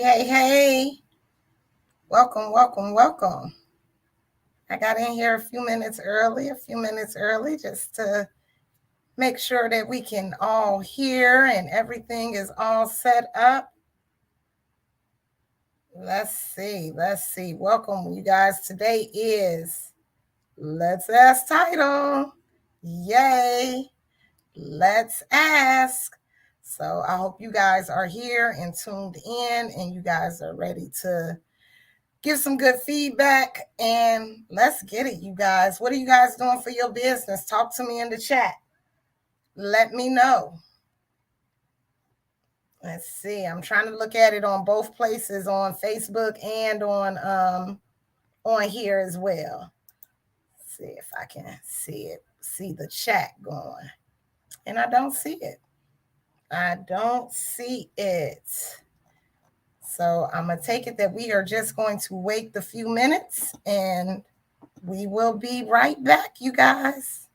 Hey. Welcome. I got in here a few minutes early, just to make sure that we can all hear and everything is all set up. Let's see. Welcome, you guys. Today is Let's Ask title. Yay. Let's ask. So I hope you guys are here and tuned in and you guys are ready to give some good feedback, and let's get it, you guys. What are you guys doing for your business? Talk to me in the chat. Let me know. Let's see. I'm trying to look at it on both places, on Facebook and on here as well. Let's see if I can see the chat going. And I don't see it. So I'm going to take it that we are just going to wait the few minutes and we will be right back, you guys.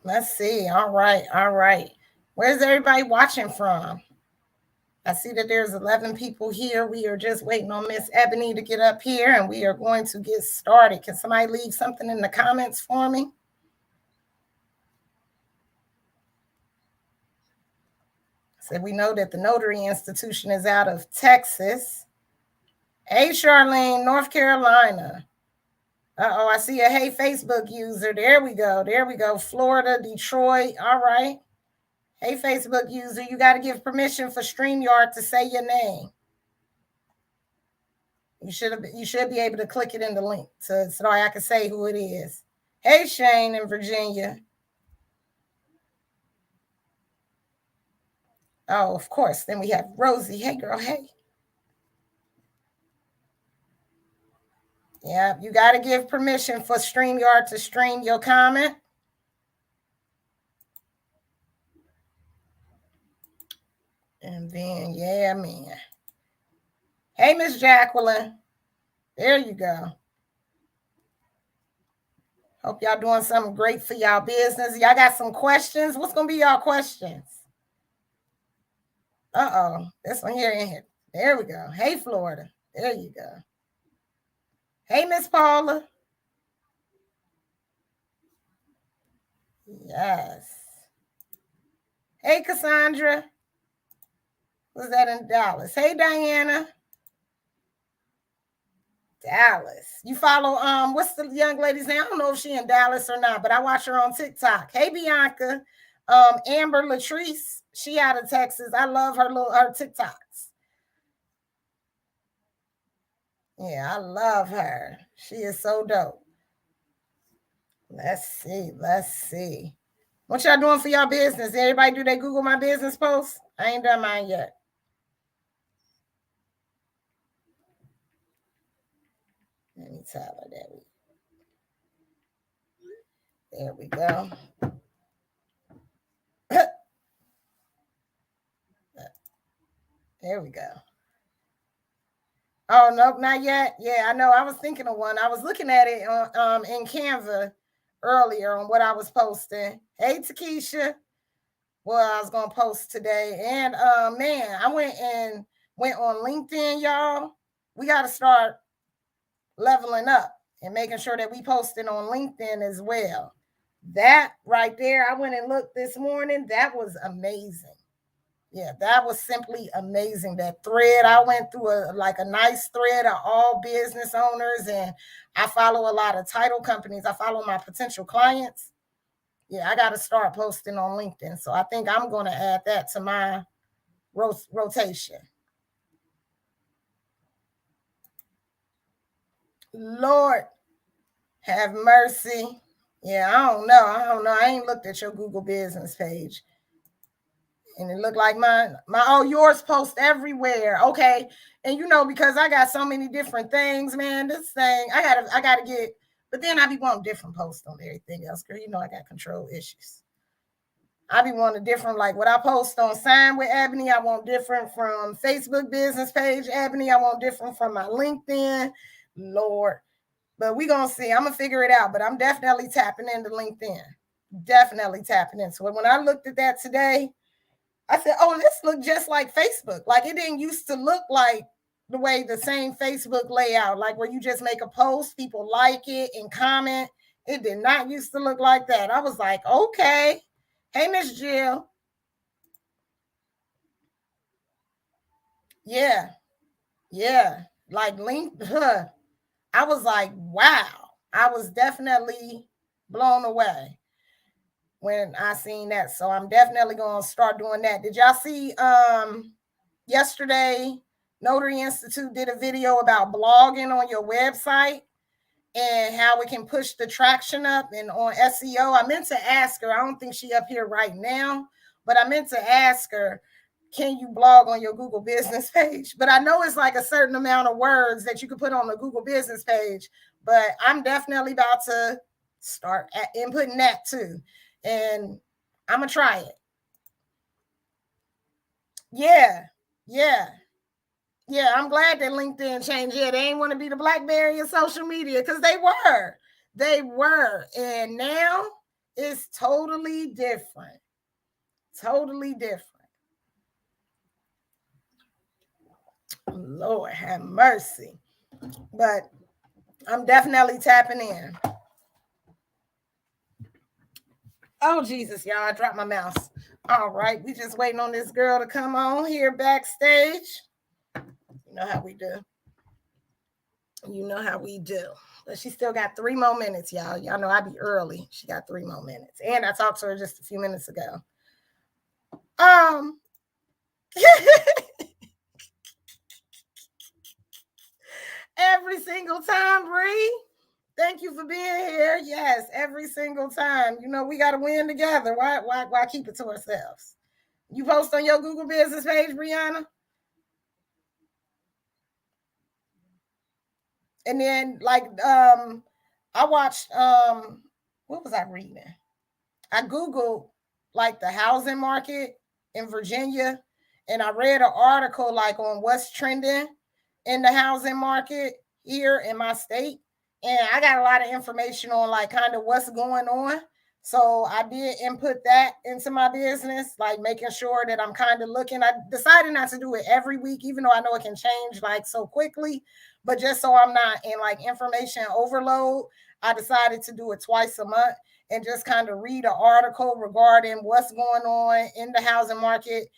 Let's see. All right. Where's everybody watching from? I see that there's 11 people here. We are just waiting on Miss Ebony to get up here, and we are going to get started. Can somebody leave something in the comments for me? So we know that the Notary Institution is out of Texas. Hey, Charlene, North Carolina. I see a hey Facebook user. There we go. Florida, Detroit. All right. Hey, Facebook user, you got to give permission for StreamYard to say your name. You should be able to click it in the link so I can say who it is. Hey, Shane in Virginia. Oh, of course. Then we have Rosie. Hey, girl. Hey. Yeah, you got to give permission for StreamYard to stream your comment. And then, yeah, man. Hey, Miss Jacqueline. There you go. Hope y'all doing something great for y'all business. Y'all got some questions? What's going to be y'all questions? This one here in here. There we go. Hey, Florida. There you go. Hey, Miss Paula. Yes. Hey, Cassandra. Was that in Dallas? Hey, Diana. Dallas. You follow what's the young lady's name? I don't know if she in Dallas or not, but I watch her on TikTok. Hey, Bianca. Amber Latrice. She out of Texas. I love her TikToks. Yeah, I love her. She is so dope. Let's see. What y'all doing for y'all business? Everybody do they Google my business post? I ain't done mine yet. Let me tell her that. There we go. There we go. Oh, nope, not yet. Yeah, I know. I was thinking of one. I was looking at it in Canva earlier on what I was posting. Hey, Takesha. Well, I was going to post today. And, man, I went on LinkedIn, y'all. We got to start leveling up and making sure that we posting on LinkedIn as well. That right there, I went and looked this morning. That was amazing. Yeah, that was simply amazing. That thread, I went through a nice thread of all business owners, and I follow a lot of title companies. I follow my potential clients. Yeah, I got to start posting on LinkedIn. So I think I'm going to add that to my rotation. Lord, have mercy. Yeah, I don't know. I ain't looked at your Google business page. And it looked like yours post everywhere. Okay. And because I got so many different things, man, this thing, I gotta get, but then I be wanting different posts on everything else, girl. I got control issues. I be wanting different, like what I post on Sign with Ebony, I want different from Facebook business page Ebony. I want different from my LinkedIn. Lord. But we gonna see. I'm gonna figure it out. But I'm definitely tapping into LinkedIn. Definitely tapping into it. When I looked at that today, I said, oh, this looked just like Facebook. Like it didn't used to look like the way the same Facebook layout, like where you just make a post, people like it and comment. It did not used to look like that. I was like, okay. Hey, Miss Jill. Yeah. Yeah. Like I was like, wow. I was definitely blown away when I seen that. So I'm definitely going to start doing that. Did y'all see yesterday Notary Institute did a video about blogging on your website and how we can push the traction up and on SEO? I meant to ask her. I don't think she up here right now, but I meant to ask her, can you blog on your Google business page? But I know it's like a certain amount of words that you could put on the Google business page, but I'm definitely about to start inputting that too. And I'm going to try it. Yeah. Yeah. Yeah, I'm glad that LinkedIn changed. Yeah, they ain't want to be the BlackBerry of social media because they were. They were. And now it's totally different. Totally different. Lord have mercy. But I'm definitely tapping in. Oh, Jesus, y'all. I dropped my mouse. All right. We just waiting on this girl to come on here backstage. You know how we do. You know how we do. But she still got 3 more minutes, y'all. Y'all know I be early. She got 3 more minutes. And I talked to her just a few minutes ago. Every single time, Bree. Thank you for being here. Yes, every single time. We got to win together. Why keep it to ourselves? You post on your Google business page, Brianna? And then I watched what was I reading? I Googled like the housing market in Virginia, and I read an article like on what's trending in the housing market here in my state. And I got a lot of information on like kind of what's going on. So I did input that into my business, like making sure that I'm kind of looking. I decided not to do it every week, even though I know it can change like so quickly. But just so I'm not in like information overload, I decided to do it twice a month and just kind of read an article regarding what's going on in the housing market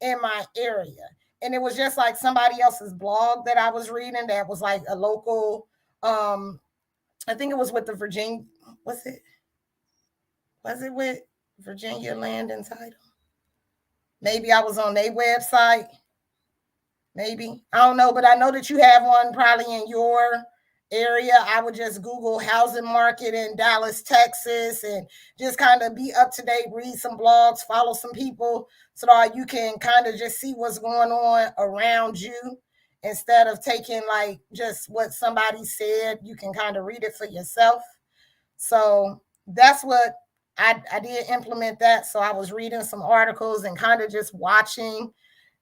in my area. And it was just like somebody else's blog that I was reading that was like a local, I think it was with the Virginia, was it with Virginia Land and Title? Maybe I was on their website. Maybe. I don't know, but I know that you have one probably in your area. I would just Google housing market in Dallas, Texas, and just kind of be up to date, read some blogs, follow some people so that you can kind of just see what's going on around you instead of taking like just what somebody said. You can kind of read it for yourself. So that's what I did implement that. So I was reading some articles and kind of just watching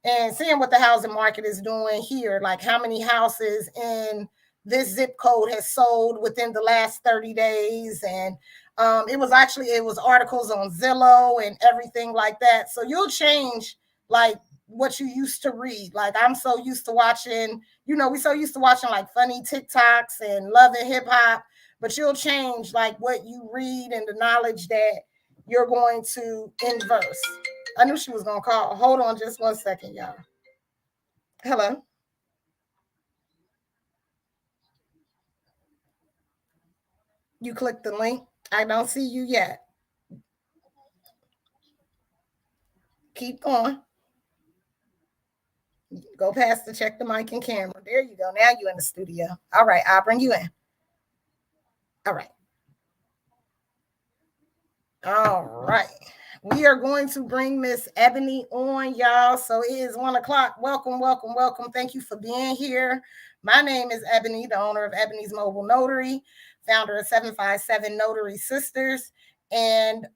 and seeing what the housing market is doing here, like how many houses in this zip code has sold within the last 30 days. And it was articles on Zillow and everything like that. So you'll change like what you used to read. Like I'm so used to watching, we so used to watching like funny TikToks and loving hip hop, but you'll change like what you read and the knowledge that you're going to inverse. I knew she was going to call. Hold on just 1 second, y'all. Hello. You clicked the link. I don't see you yet. Keep going. Go past to check the mic and camera. There you go. Now you're in the studio. All right. I'll bring you in. All right. All right. We are going to bring Miss Ebony on, y'all. So it is 1 o'clock. Welcome, welcome, welcome. Thank you for being here. My name is Ebony, the owner of Ebony's Mobile Notary, founder of 757 Notary Sisters. And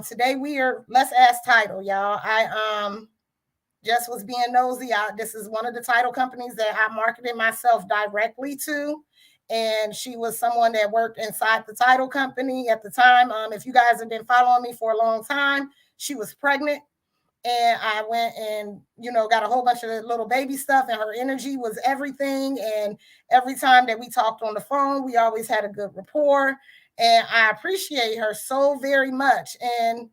today we are, let's ask title, y'all. I just was being nosy. This is one of the title companies that I marketed myself directly to. And she was someone that worked inside the title company at the time. If you guys have been following me for a long time, she was pregnant. And I went and, got a whole bunch of little baby stuff, and her energy was everything. And every time that we talked on the phone, we always had a good rapport. And I appreciate her so very much. And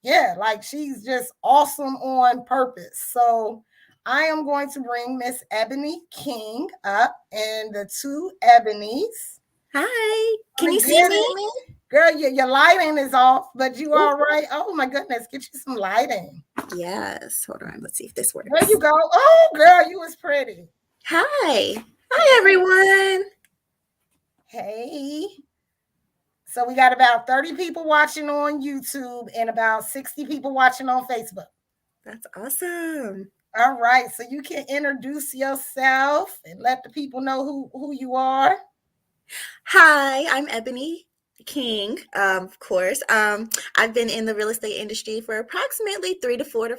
yeah, like she's just awesome on purpose. So I am going to bring Miss Ebony King up and the two Ebonies. Hi, can you see me? Girl, your lighting is off, but you all right? Oh my goodness, get you some lighting. Yes, hold on, let's see if this works. There you go. Oh, girl, you was pretty. Hi everyone. Hey. So we got about 30 people watching on YouTube and about 60 people watching on Facebook. That's awesome. All right, so you can introduce yourself and let the people know who you are. Hi, I'm Ebony King, of course. I've been in the real estate industry for approximately 3 to 4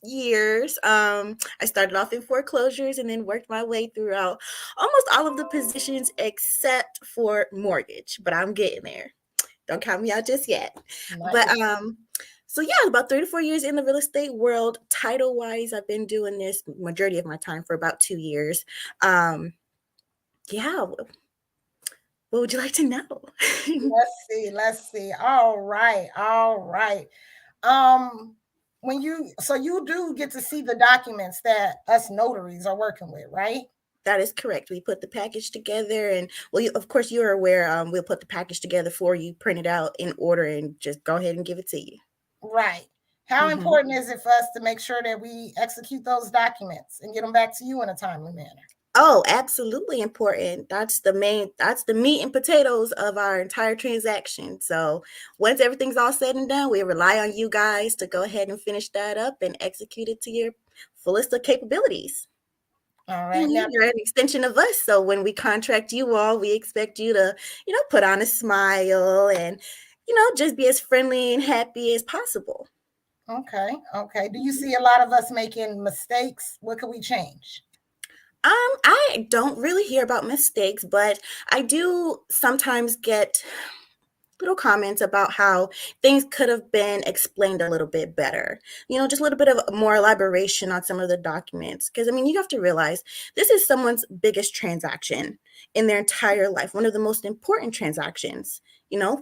years. I started off in foreclosures and then worked my way throughout almost all of the positions except for mortgage, but I'm getting there. Don't count me out just yet. Not But yet. So yeah, about 3 to 4 years in the real estate world. Title wise, I've been doing this majority of my time for about 2 years. Yeah. What would you like to know? Let's see. All right. When you do get to see the documents that us notaries are working with, right? That is correct. We put the package together, and of course, you're aware. We'll put the package together for you, print it out in order, and just go ahead and give it to you. Right. How important is it for us to make sure that we execute those documents and get them back to you in a timely manner? Oh, absolutely important. That's the meat and potatoes of our entire transaction. So once everything's all said and done, we rely on you guys to go ahead and finish that up and execute it to your fullest of capabilities. All right. Now, you're an extension of us. So when we contract you all, we expect you to, put on a smile and, just be as friendly and happy as possible. Okay. Do you see a lot of us making mistakes? What can we change? I don't really hear about mistakes, but I do sometimes get little comments about how things could have been explained a little bit better. Just a little bit of more elaboration on some of the documents. Because, you have to realize this is someone's biggest transaction in their entire life, one of the most important transactions.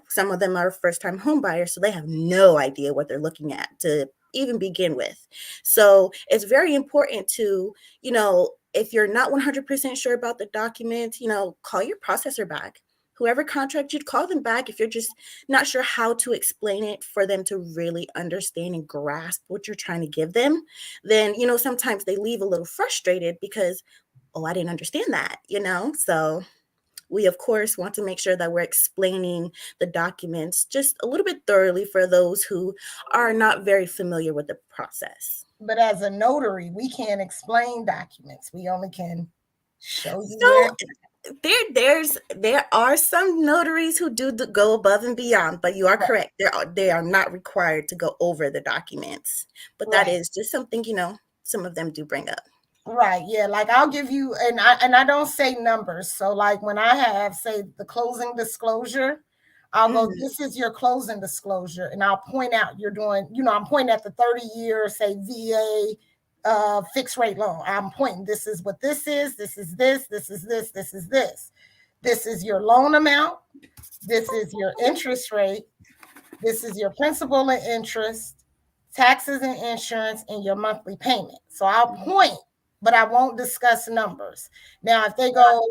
Some of them are first-time home buyers, so they have no idea what they're looking at to even begin with. So it's very important to, if you're not 100% sure about the document, call your processor back. Whoever contracts you, call them back if you're just not sure how to explain it for them to really understand and grasp what you're trying to give them. Then, sometimes they leave a little frustrated because, I didn't understand that, So we, of course, want to make sure that we're explaining the documents just a little bit thoroughly for those who are not very familiar with the process. But as a notary, we can't explain documents. We only can show you there are some notaries who do go above and beyond, but you are correct. They are not required to go over the documents, but that is just something, some of them do bring up. Right. Yeah. Like I'll give you, and I don't say numbers. So like when I have say the closing disclosure, I'll go, this is your closing disclosure. And I'll point out you're doing, I'm pointing at the 30-year, say VA fixed rate loan. I'm pointing, this is what this is. This is this, this is this, this is this. This is your loan amount. This is your interest rate. This is your principal and interest, taxes and insurance, and your monthly payment. So I'll point, but I won't discuss numbers. Now, if they go,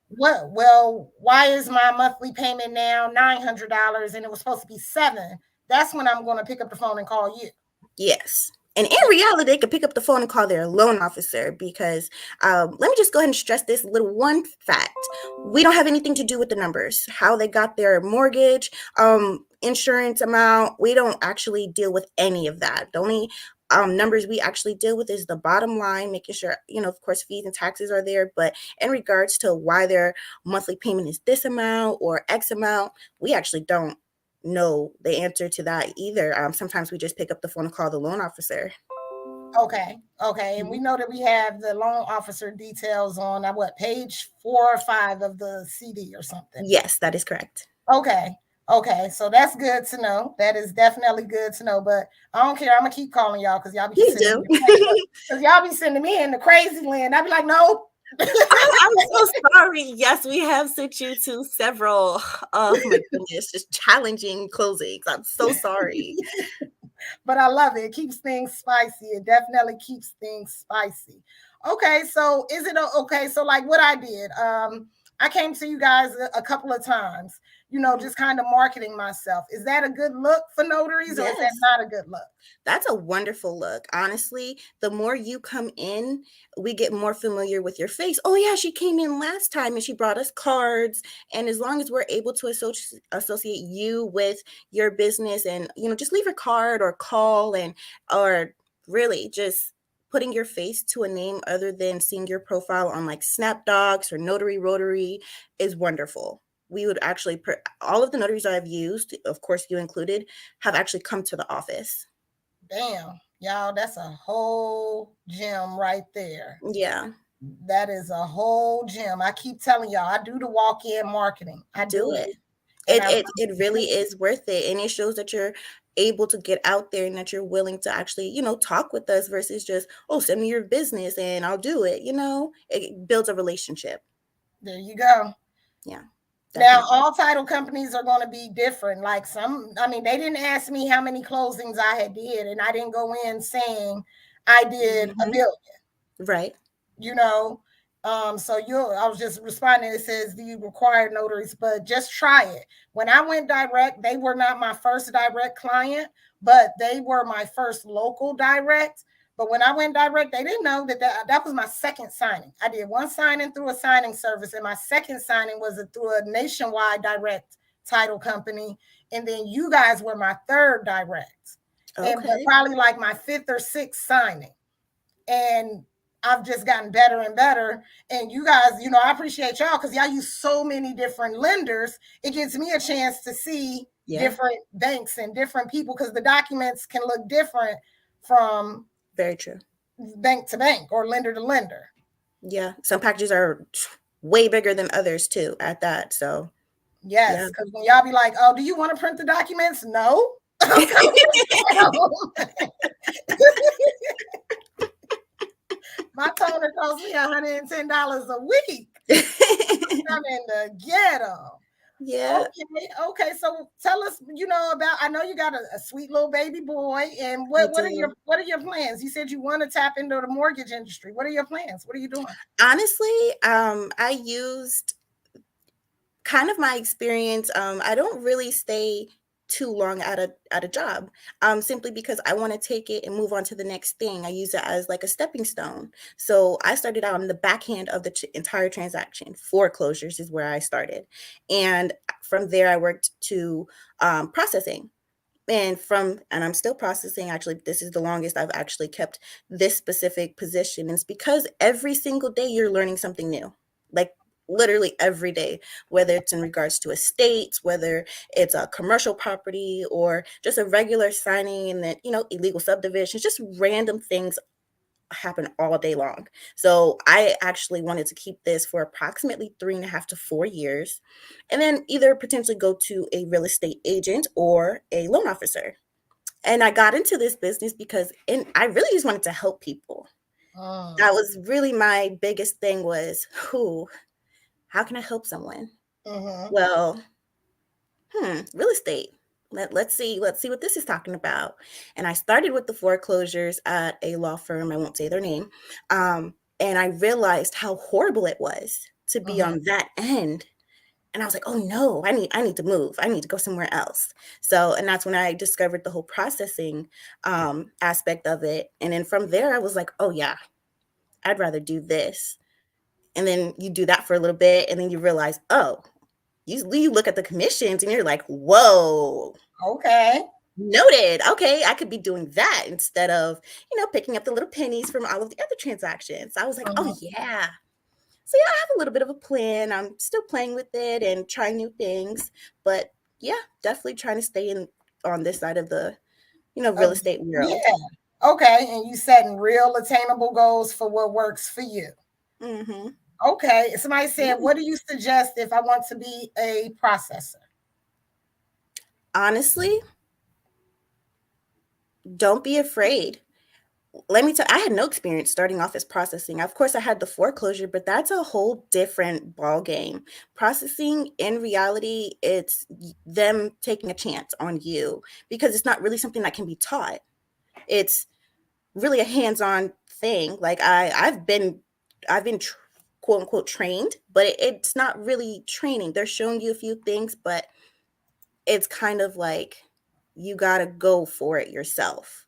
what? Well, why is my monthly payment now $900 and it was supposed to be $700? That's when I'm going to pick up the phone and call you. Yes. And in reality, they could pick up the phone and call their loan officer because let me just go ahead and stress this little one fact. We don't have anything to do with the numbers, how they got their mortgage, insurance amount. We don't actually deal with any of that. The only numbers we actually deal with is the bottom line, making sure, of course, fees and taxes are there. But in regards to why their monthly payment is this amount or X amount, we actually don't know the answer to that either. Sometimes we just pick up the phone and call the loan officer. Okay. Okay. And we know that we have the loan officer details on what, page 4 or 5 of the CD or something. Yes, that is correct. Okay. Okay. So that's good to know. That is definitely good to know. But I don't care. I'm gonna keep calling y'all because y'all be You sending do. me because y'all be sending me in the crazy land. I'd be like, no. I'm so sorry. Yes, we have sent you to several, oh my goodness, just challenging closings. I'm so sorry. But I love it. It keeps things spicy. It definitely keeps things spicy. Okay, so is it okay? So like what I did, I came to you guys a couple of times, just kind of marketing myself. Is that a good look for notaries, or is that Yes. not a good look? That's a wonderful look. Honestly, the more you come in, we get more familiar with your face. Oh, yeah, she came in last time and she brought us cards. And as long as we're able to associate you with your business and, just leave a card or call or really just putting your face to a name other than seeing your profile on like SnapDocs or Notary Rotary is wonderful. We would actually, all of the notaries I've used, of course, you included, have actually come to the office. Damn, y'all, that's a whole gem right there. Yeah. That is a whole gem. I keep telling y'all, I do the walk-in marketing. I Do do it. it. And It really is worth it, and it shows that you're able to get out there and that you're willing to actually, talk with us versus just, "Oh, send me your business and I'll do it," It builds a relationship. there you go. Yeah, Now, definitely. all title companies are going to be different. Like they didn't ask me how many closings I had did, and I didn't go in saying I did a Mhm. billion. Right. you know. So I was just responding. It says, do you require notaries? But just try it. When I went direct, they were not my first direct client, but they were my first local direct. But when I went direct, they didn't know that was my second signing. I did one signing through a signing service, and my second signing was through a nationwide direct title company. And then you guys were my third direct, but Okay. probably like my fifth or sixth signing. And I've just gotten better and better. And you guys, I appreciate y'all because y'all use so many different lenders. It gives me a chance to see Yeah, different banks and different people because the documents can look different from very true. bank to bank or lender to lender. Yeah, some packages are way bigger than others too at that, so yeah. Yes, because when y'all be like, oh, do you want to print the documents? No. I'm coming. My toner costs me $110 a week. I'm in the ghetto. Yeah, Okay, okay. So tell us, about. I know you got a sweet little baby boy, and I what are your do. plans? You said you want to tap into the mortgage industry. What are your plans? What are you doing? Honestly, I used kind of my experience. I don't really stay too long at a job, simply because I want to take it and move on to the next thing. I use it as like a stepping stone. So I started out on the backhand of the entire transaction. Foreclosures is where I started, and from there I worked to processing. And I'm still processing. Actually, this is the longest I've actually kept this specific position. And it's because every single day you're learning something new, like literally every day, whether it's in regards to estates, whether it's a commercial property or just a regular signing and then, illegal subdivisions, just random things happen all day long. So I actually wanted to keep this for approximately 3.5 to 4 years, and then either potentially go to a real estate agent or a loan officer. And I got into this business because I really just wanted to help people. That Mm, was really my biggest thing was, how can I help someone? mm-hmm, Well, real estate. Let's see what this is talking about. And I started with the foreclosures at a law firm. I won't say their name. And I realized how horrible it was to be mm-hmm. on that end. And I was like, oh no, I need to move. I need to go somewhere else. So, and that's when I discovered the whole processing aspect of it. And then from there, I was like, oh yeah, I'd rather do this. And then you do that for a little bit, and then you realize, oh, you look at the commissions and you're like, whoa, Okay. noted. Okay, I could be doing that instead of, picking up the little pennies from all of the other transactions. I was like, oh Mhm. yeah. So yeah, I have a little bit of a plan. I'm still playing with it and trying new things, but yeah, definitely trying to stay in on this side of the, real Of- estate world. yeah. Okay. And you setting real attainable goals for what works for you. Hmm. Okay. Somebody said, Yeah. what do you suggest if I want to be a processor? Honestly, don't be afraid. Let me tell I had no experience starting off as processing. Of course, I had the foreclosure, but that's a whole different ball game. Processing in reality, it's them taking a chance on you because it's not really something that can be taught. It's really a hands-on thing. Like I've been quote unquote trained, but it's not really training. They're showing you a few things, but it's kind of like you got to go for it yourself.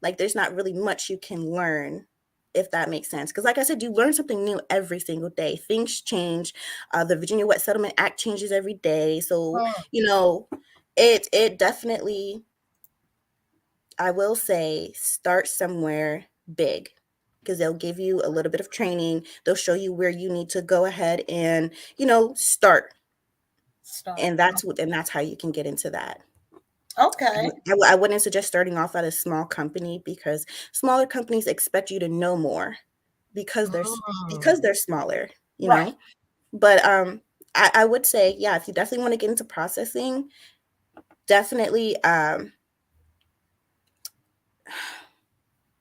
Like there's not really much you can learn, if that makes sense. Because like I said, you learn something new every single day. Things change. The Virginia Wet Settlement Act changes every day. So, Mm, it definitely, I will say, start somewhere big because they'll give you a little bit of training. They'll show you where you need to go ahead and, start. start. And that's how you can get into that. Okay. I wouldn't suggest starting off at a small company because smaller companies expect you to know more because Mm, they're smaller, you right. know. But I would say, yeah, if you definitely want to get into processing, definitely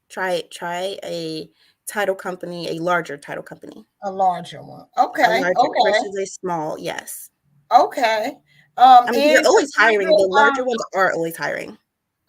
try a title company, a larger title company, A larger one. a Okay. larger Okay. versus a small. Yes, Okay. I mean they're And always hiring. The Cassandra, larger ones are always hiring.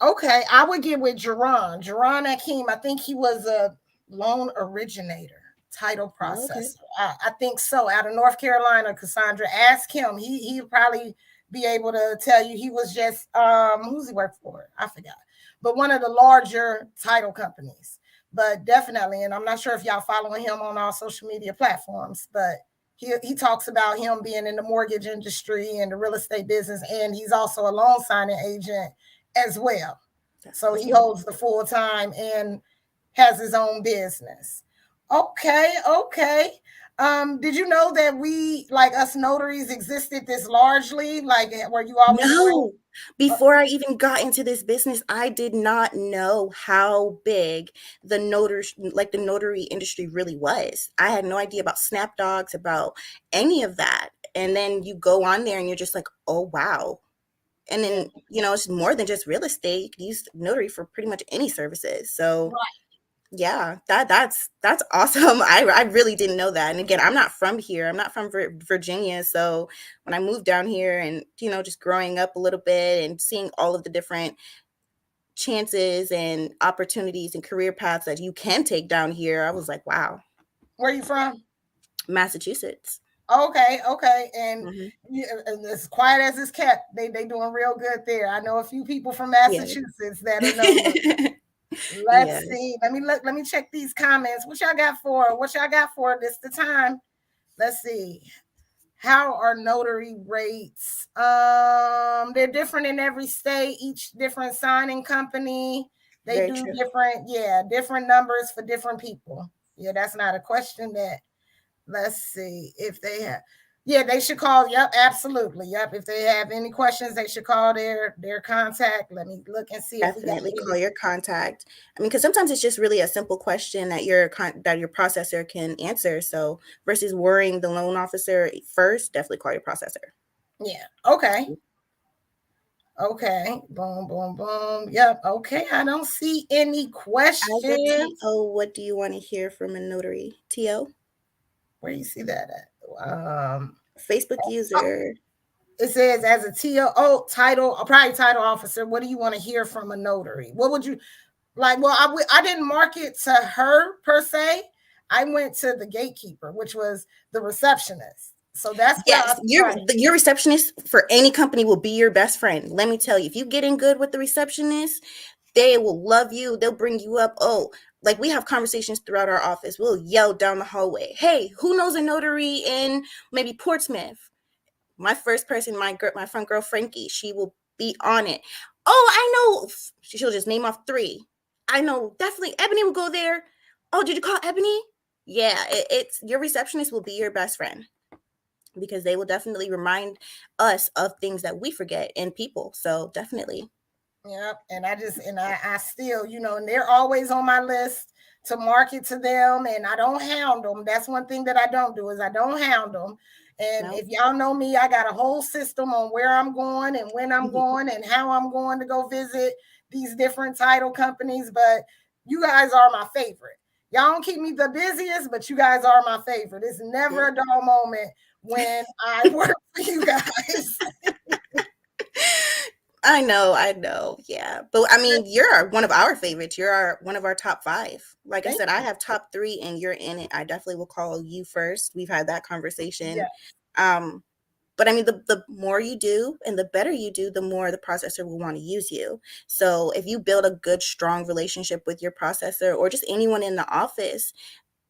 okay, I would get with Jerron. Jerron Akeem, I think he was a loan originator, title Oh, okay, processor. I think so. Out of North Carolina, Cassandra, ask him. He'll probably be able to tell you. He was just who's he work for? I forgot, but one of the larger title companies. But definitely, and I'm not sure if y'all following him on all social media platforms, but he talks about him being in the mortgage industry and the real estate business, and he's also a loan signing agent as well. that's So he awesome. holds the full time and has his own business. Okay, okay. Did you know that we, like us notaries, existed this largely? Like, were you always aware? No. Before I even got into this business, I did not know how big the notary industry really was. I had no idea about snap dogs, about any of that. And then you go on there and you're just like, oh wow. And Yeah, then, it's more than just real estate. You could use notary for pretty much any services. So right. yeah, that's awesome. I really didn't know that. And again, I'm not from here. I'm not from Virginia. So when I moved down here and just growing up a little bit and seeing all of the different chances and opportunities and career paths that you can take down here, I was like, wow, Where you from? Massachusetts. Okay, okay. And Hmm. and as quiet as it's kept, they doing real good there. I know a few people from Yeah. Massachusetts that are notaries. Yeah, Let's see. Let me check these comments. What y'all got for? What y'all got for this the time? Let's see. How are notary rates? They're different in every state, each different signing company. They very do true. different, yeah, different numbers for different people. Yeah, that's not a question that let's see if they have. Yeah, they should call. Yep, absolutely. Yep. If they have any questions, they should call their contact. Let me look and see if we got Definitely call any. your contact. I mean, because sometimes it's just really a simple question that your processor can answer. So versus worrying the loan officer first, definitely call your processor. Yeah. Okay. Okay. Boom, boom, boom. Yep. Okay. I don't see any As a questions. TO, what do you want to hear from a notary? TO, Where you see that at? Facebook user. It says as a TO title, probably title officer. What do you want to hear from a notary? What would you like? Well, I didn't mark it to her per se. I went to the gatekeeper, which was the receptionist. So that's where I Yes, started. your receptionist for any company will be your best friend. Let me tell you, if you get in good with the receptionist, they will love you. They'll bring you up. Oh, like we have conversations throughout our office. We'll yell down the hallway, "Hey, who knows a notary in maybe Portsmouth?" My first person, my front girl Frankie, she will be on it. Oh, I know. She'll just name off three. I know definitely Ebony will go there. Oh, did you call Ebony? Yeah, it's your receptionist will be your best friend because they will definitely remind us of things that we forget in people. So definitely. Yep. And I still, and they're always on my list to market to them. And I don't hound them. That's one thing that I don't do is I don't hound them. And No. if y'all know me, I got a whole system on where I'm going and when I'm going and how I'm going to go visit these different title companies. But you guys are my favorite. Y'all don't keep me the busiest, but you guys are my favorite. It's never a dull moment when I work for you guys. I know. Yeah. But I mean, you're one of our favorites. One of our top 5. Like I Thank said, I you. have top 3 and you're in it. I definitely will call you first. We've had that conversation. Yeah. Um, but I mean, the more you do and the better you do, the more the processor will want to use you. So if you build a good, strong relationship with your processor or just anyone in the office,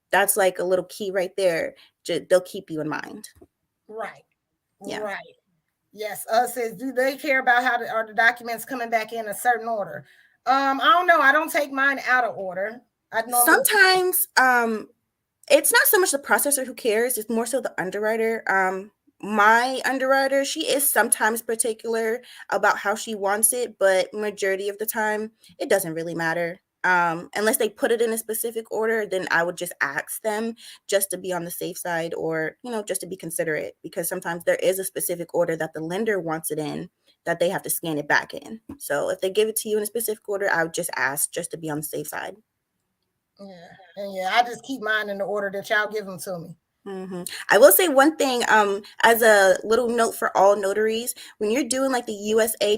that's like a little key right there. They'll keep you in mind. Right. Yeah. Right. Yes. Says, do they care about are the documents coming back in a certain order? I don't know. I don't take mine out of order. I normally Sometimes it's not so much the processor who cares, it's more so the underwriter. My underwriter, she is sometimes particular about how she wants it, but majority of the time, it doesn't really matter. Unless they put it in a specific order, then I would just ask them just to be on the safe side or, just to be considerate because sometimes there is a specific order that the lender wants it in that they have to scan it back in. So if they give it to you in a specific order, I would just ask just to be on the safe side. yeah. And yeah, I just keep mine in the order that y'all give them to me. I will say one thing, as a little note for all notaries, when you're doing like the USA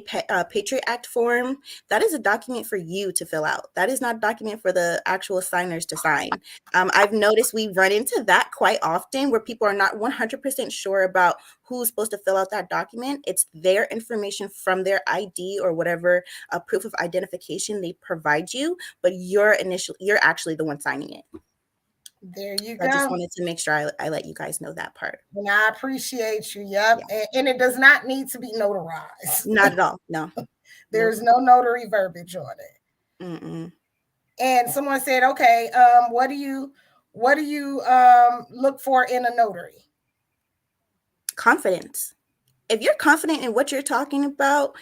Patriot Act form, that is a document for you to fill out. That is not a document for the actual signers to sign. I've noticed we run into that quite often where people are not 100% sure about who's supposed to fill out that document. It's their information from their ID or whatever proof of identification they provide you, but you're actually the one signing it. There you I just go. wanted to make sure I let you guys know that part. And I appreciate you. Yep. Yeah. And it does not need to be notarized. Not at all. No. Nope. There's no notary verbiage on it. Mm-mm. And someone said, okay, what do you look for in a notary? Confidence. If you're confident in what you're talking about,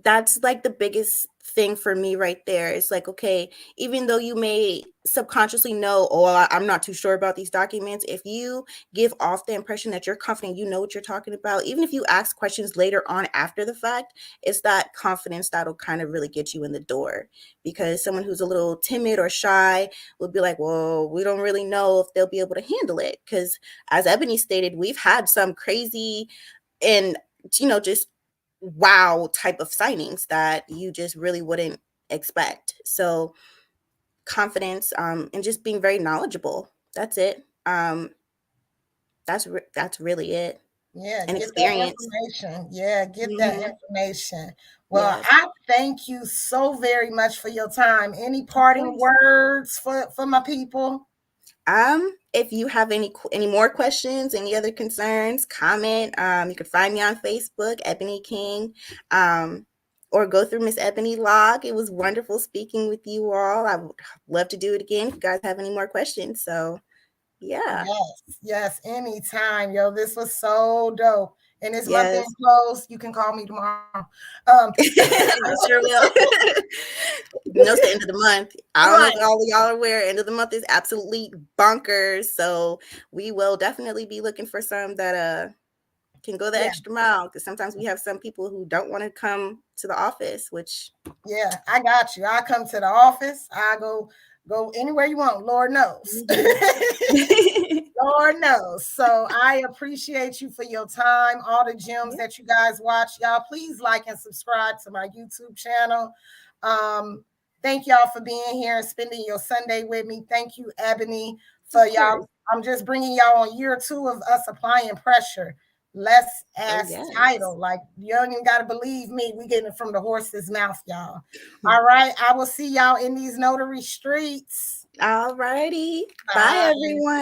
that's like the biggest thing for me right there. It's like, okay, even though you may subconsciously know, oh, I'm not too sure about these documents, if you give off the impression that you're confident, you know what you're talking about, even if you ask questions later on after the fact, it's that confidence that'll kind of really get you in the door. Because someone who's a little timid or shy would be like, well, we don't really know if they'll be able to handle it. Because as Ebony stated, we've had some crazy and just wow type of signings that you just really wouldn't expect. So confidence, and just being very knowledgeable. That's it. That's really it. Yeah, And get that experience. information. Yeah, get that Hmm. information. Well, Yes. I thank you so very much for your time. Any Of parting course. words for my people? If you have any more questions, any other concerns, comment. You can find me on Facebook, Ebony King, or go through Miss Ebony log. It was wonderful speaking with you all. I would love to do it again if you guys have any more questions. So yeah, Yes, yes, anytime, yo. This was so dope. And this month end yes, close, you can call me tomorrow. I sure will. No, it's the end of the month. I don't know if Right. all of y'all are aware. End of the month is absolutely bonkers. So we will definitely be looking for some that can go the Yeah, extra mile because sometimes we have some people who don't want to come to the office, which yeah, I got you. I come to the office. I go anywhere you want. Lord knows. mhm. Lord knows. So I appreciate you for your time, all the gems Yeah, that you guys watch. Y'all, please like and subscribe to my YouTube channel. Um, thank y'all for being here and spending your Sunday with me. Thank you, Ebony, So Of y'all, course. I'm just bringing y'all on year 2 of us applying pressure. Let's Oh, ask yes. title. Like, you don't even got to believe me. We getting it from the horse's mouth, y'all. All right. I will see y'all in these notary streets. All righty. Bye, Bye. everyone.